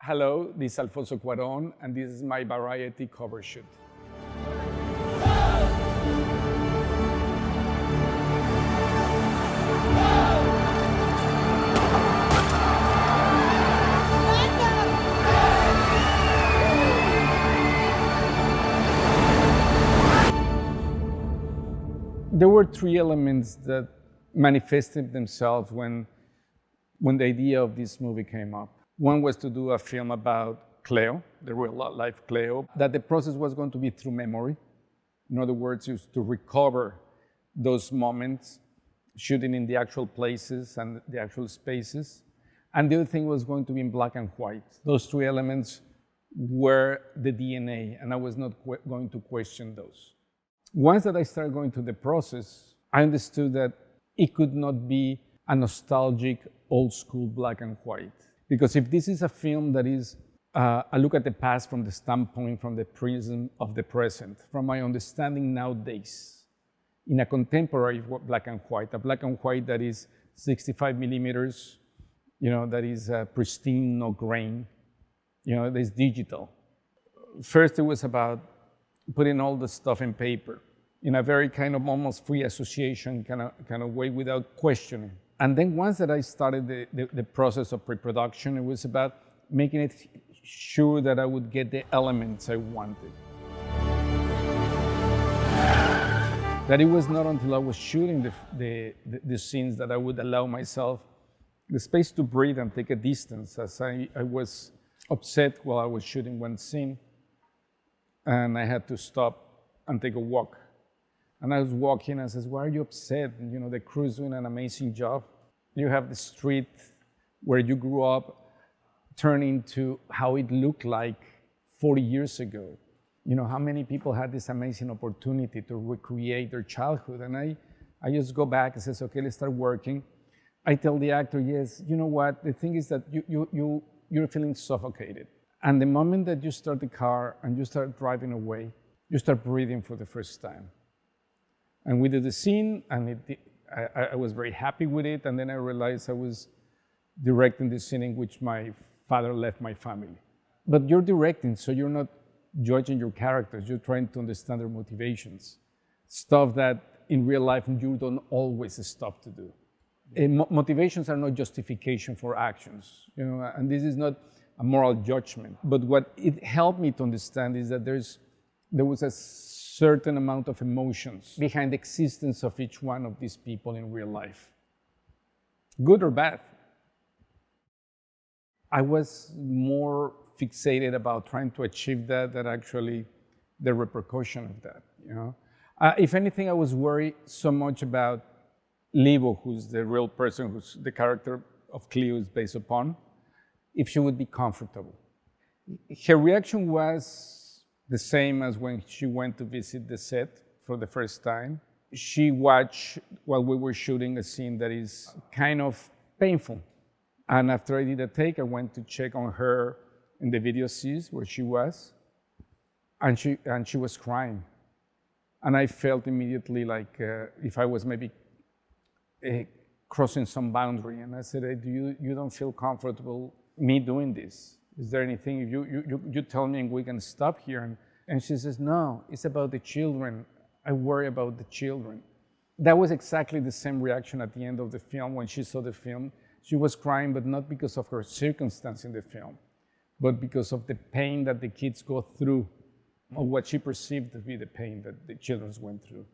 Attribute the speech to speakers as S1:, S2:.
S1: Hello, this is Alfonso Cuarón, and this is my variety cover shoot. There were three elements that manifested themselves when the idea of this movie came up. One was to do a film about Cleo, the real life Cleo, that the process was going to be through memory. In other words, is to recover those moments, shooting in the actual places and the actual spaces. And the other thing was going to be in black and white. Those three elements were the DNA, and I was not going to question those. Once that I started going through the process, I understood that it could not be a nostalgic, old school black and white. Because if this is a film that is a look at the past from the standpoint, from the prism of the present, from my understanding nowadays, in a contemporary black and white, a black and white that is 65 millimeters, that is pristine, no grain, that is digital. First, it was about putting all the stuff in paper in a very kind of almost free association kind of way without questioning. And then once that I started the process of pre-production, it was about making it sure that I would get the elements I wanted. That it was not until I was shooting the scenes that I would allow myself the space to breathe and take a distance, as I was upset while I was shooting one scene, and I had to stop and take a walk. And I was walking, and I says, why are you upset? And, the crew's doing an amazing job. You have the street where you grew up turn into how it looked like 40 years ago. How many people had this amazing opportunity to recreate their childhood? And I just go back and says, okay, let's start working. I tell the actor, yes, you know what? The thing is that you're feeling suffocated. And the moment that you start the car and you start driving away, you start breathing for the first time. And we did the scene, and I was very happy with it. And then I realized I was directing the scene in which my father left my family. But you're directing, so you're not judging your characters. You're trying to understand their motivations. Stuff that in real life you don't always stop to do. Motivations are not justification for actions, and this is not a moral judgment. But what it helped me to understand is that there was a certain amount of emotions behind the existence of each one of these people in real life, good or bad. I was more fixated about trying to achieve that than actually the repercussion of that. If anything, I was worried so much about Livo, who's the real person, who's the character of Cleo is based upon, if she would be comfortable. Her reaction was the same as when she went to visit the set for the first time. She watched while we were shooting a scene that is kind of painful. And after I did a take, I went to check on her in the video scenes where she was, and she was crying. And I felt immediately like if I was maybe crossing some boundary. And I said, hey, you don't feel comfortable me doing this? Is there anything, you tell me and we can stop here? And she says, no, it's about the children. I worry about the children. That was exactly the same reaction at the end of the film when she saw the film. She was crying, but not because of her circumstance in the film, but because of the pain that the kids go through, or what she perceived to be the pain that the children went through.